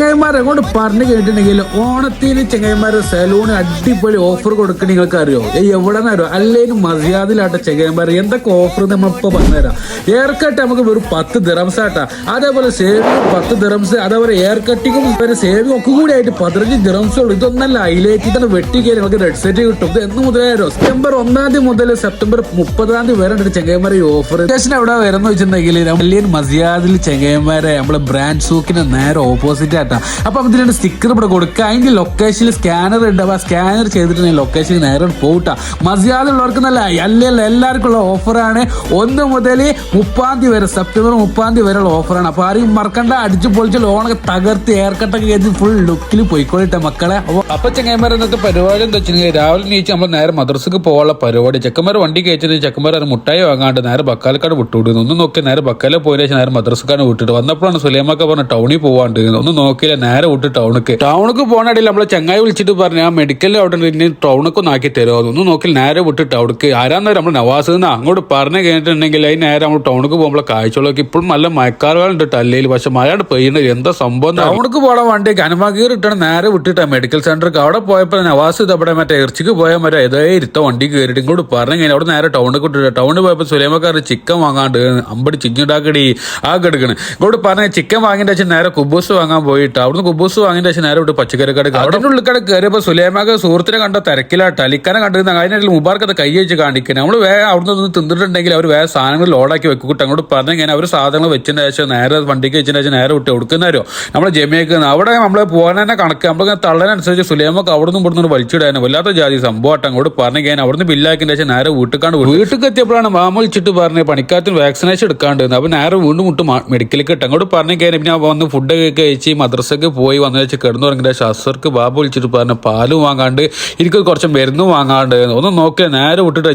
ചെങ്ങന്മാരെ കൊണ്ട് പറഞ്ഞു കേട്ടിട്ടുണ്ടെങ്കിൽ ഓണത്തിന് ചെങ്ങന്മാരെ സലൂണ് അടിപൊളി ഓഫർ കൊടുക്കണ നിങ്ങൾക്ക് അറിയോ? എവിടെ നിന്നോ അല്ലെങ്കിൽ മര്യാദയിലാട്ട ചെങ്ങന്മാരെ എന്തൊക്കെ ഓഫർ നമ്മളിപ്പോ പറഞ്ഞുതരാം. എയർ കട്ട് നമുക്ക് വെറും 10 ദിറംസ് ആട്ടാ. അതേപോലെ സേവിങ് 10 ദിറംസ്, അതേപോലെ എയർ കട്ടിങ്ങും സേവിങ് ഒക്കെ കൂടി ആയിട്ട് 15 ദിറംസ് ഉള്ളൂ. ഇതൊന്നല്ല ഹൈലൈറ്റ്, ഇതാണ് വെട്ടിക്കേ നിങ്ങൾക്ക് റെഡ് സെറ്റ് കിട്ടും. ഇത് എന്ന് മുതലായോ? സെപ്റ്റംബർ 1 മുതൽ സെപ്റ്റംബർ 30 വരെ ഉണ്ട് ചെങ്ങന്മാരെ ഈ ഓഫർ. എവിടെ വരുന്ന വെച്ചിട്ടുണ്ടെങ്കിൽ വലിയ മര്യാദയിൽ ചെങ്ങന്മാരെ നമ്മളെ ബ്രാൻഡ് സൂക്കിന് നേരെ ഓപ്പോസിറ്റ് ആട്ടാ. അപ്പൊ ഇതിന്റെ സ്റ്റിക്കർ ഇവിടെ കൊടുക്കുക. അതിന്റെ ലൊക്കേഷനിൽ സ്കാനർ ഉണ്ട്. അപ്പൊ സ്കാനർ ചെയ്തിട്ടുണ്ടെങ്കിൽ ലൊക്കേഷനിൽ നേരെ പോട്ടാ. മര്യാദ ഉള്ളവർക്ക് നല്ല അല്ലല്ല എല്ലാവർക്കും ഉള്ള ഓഫറാണ്. 1 മുതൽ 30 വരെ, സെപ്റ്റംബർ 30 വരെയുള്ള ഓഫറാണ്. അപ്പൊ ആരെയും മറക്കണ്ട, അടിച്ചു പൊളിച്ച് ലോണൊക്കെ തകർത്ത് എയർ കട്ടൊക്കെ ചെയ്ത് ഫുൾ ലുക്കിൽ പോയിക്കോളിട്ട മക്കളെ. അപ്പൊ ചെങ്ങന്മാർ ഇന്നത്തെ പരിപാടി എന്താ വെച്ചിട്ടുണ്ടെങ്കിൽ രാവിലെ നീച്ച് നമ്മൾ നേരെ മദ്രസക്ക് പോകാനുള്ള പരിപാടി. ചെക്കന്മാർ വണ്ടി കഴിച്ചിട്ട് ചെക്കന്മാർ അത് മുട്ടായി വാങ്ങാണ്ട് നേരെ ബക്കാലക്കാട് വിട്ടുവിടുന്നു. ഒന്ന് നോക്കി നേരെ ബക്കാല പോയതിനു ശേഷം നേരെ മദ്രസക്കാണ് വിട്ടിട്ട് വന്നപ്പോഴാണ് സുലൈമാക്ക പറഞ്ഞ ടൗണിൽ പോവാണ്ട്. ഒന്ന് നോക്കിയില്ല, നേരെ വിട്ട് ടൗണിക്ക് പോകണടിയിൽ നമ്മളെ ചങ്ങായി വിളിച്ചിട്ട് പറഞ്ഞു ആ മെഡിക്കലിൽ അവിടെ ടൗണൊക്കെ ഒന്ന് ആക്കി തരുമോ? ഒന്ന് നോക്കി നേരെ വിട്ടിട്ട് അവിടേക്ക് ആരാന്ന് നമ്മൾ നവാസ് അങ്ങോട്ട് പറഞ്ഞു കഴിഞ്ഞിട്ടുണ്ടെങ്കിൽ അതിന് നേരെ നമ്മൾ ടൗണിക്ക് പോകുമ്പോൾ കാഴ്ചകളൊക്കെ ഇപ്പോഴും നല്ല മഴക്കാറുകളുണ്ട് ടല്ലയിൽ. പക്ഷെ മഴയാണ് പെയ്യുന്നത്. എന്താ സംഭവം? ടൗണിക്ക് പോകാൻ വണ്ടി കനമാഗീർ ഇട്ടാണ് നേരെ വിട്ടിട്ടാ മെഡിക്കൽ സെന്റർക്ക്. അവിടെ പോയപ്പോൾ നവാസ് അവിടെ മറ്റേ ഇറച്ചിക്ക് പോയാൽ മറ്റേ ഏതേ ഇരുത്ത വണ്ടി കയറിയിട്ട് ഇങ്ങോട്ട് പറഞ്ഞു കഴിഞ്ഞാൽ അവിടെ നേരെ ടൗണിൽ വിട്ടിട്ട് ടൗണിൽ പോയപ്പോൾ സുലൈമക്കാർ ചിക്കൻ വാങ്ങാണ്ട് അമ്പടി ചിക്കനുണ്ടാക്കടി ആ കിടക്കണ്. ഇങ്ങോട്ട് പറഞ്ഞ ചിക്കൻ വാങ്ങിന്റെ ശേഷം നേരെ കുബൂസ് വാങ്ങാൻ പോയിട്ട് അവിടുന്ന് കുബൂസ് വാങ്ങിന്റെ ശേഷം നേരെ വിട്ട് പച്ചക്കറി കട. അവിടെ ഉള്ളിക്കട കയറിയപ്പോൾ സുലൈമാക്ക് സുഹൃത്തിനെ കണ്ട തിരക്കിലാട്ട് അലിക്കാനെ കണ്ടിരുന്ന അതിനിടയിൽ മുബാർക്കത്തെ കൈ വെച്ച് കാണിക്കുന്നത്. നമ്മൾ അവിടുന്ന് ഒന്ന് തിന്നിട്ടുണ്ടെങ്കിൽ അവർ വേറെ സാധനങ്ങൾ ലോഡാക്കി വെക്കൂട്ട്. അങ്ങോട്ട് പറഞ്ഞു കഴിഞ്ഞാൽ അവർ സാധനങ്ങൾ വെച്ചതിന് ശേഷം നേരെ വണ്ടിക്ക് വെച്ചതിന് ശേഷം നേരെ വിട്ട് കൊടുക്കുന്നവരോ നമ്മളെ ജമിയേക്ക് അവിടെ നമ്മളെ പോകാൻ തന്നെ കണക്ക് നമ്മൾ തള്ളനനുസരിച്ച് സുലൈമക്ക് അവിടുന്ന് ഇവിടുന്ന് വലിച്ചിടാനും വല്ലാത്ത ജാതി സംഭവമായിട്ട് അങ്ങോട്ട് പറഞ്ഞു കഴിഞ്ഞാൽ അവിടുന്ന് ബില്ലാക്കിന് ശേഷം നേരെ വീട്ടിലേക്ക് എത്തിയപ്പോഴാണ് മാമ വിളിച്ചിട്ട് പറഞ്ഞത് പണിക്കാരത്തിന് വാക്സിനേഷൻ എടുക്കാണ്ട്. അപ്പോൾ നേരെ വീണ്ടും വിട്ട് മെഡിക്കലിൽ ഇട്ട് അങ്ങോട്ട് പറഞ്ഞു കഴിഞ്ഞാൽ പിന്നെ വന്ന് ഫുഡൊക്കെ കഴിച്ച് മദ്രസക്ക് പോയി വന്നു വെച്ച് കിടന്നു തുടങ്ങിയ ശാസ്ത്രക്ക് ബാബു വിളിച്ചിട്ട് പറഞ്ഞ പാലും വാങ്ങാണ്ട് എനിക്ക് കുറച്ച് മരുന്നും വാങ്ങാണ്ട്. ഒന്നും നോക്കിയാൽ നേരെ വിട്ടിട്ട്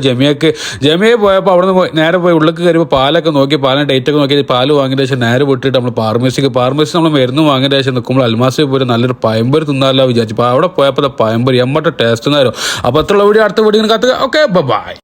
ജമിയെ പോയപ്പോൾ അവിടെ നിന്ന് നേരെ പോയി ഉള്ളിൽ കയറിയപ്പോൾ പാലൊക്കെ നോക്കി പാലിന് ഡേറ്റ് ഒക്കെ നോക്കി പാല് വാങ്ങിയ ശേഷം നേരെ വിട്ടിട്ട് നമ്മൾ ഫാർമസി നമ്മൾ മരുന്ന് വാങ്ങിയ ശേഷം നിൽക്കുമ്പോൾ അൽമാസിൽ പോയി നല്ലൊരു പയമ്പൊരി തിന്നാലോ വിചാരിച്ചു. അപ്പോൾ അവിടെ പോയപ്പോൾ പയമ്പൊരി എമ്മട്ട ടേസ്റ്റ് എന്നാരോ. അപ്പോൾ അത്ര വീഡിയോ അടുത്ത വീഡിയോ കാത്തുക. Okay, by.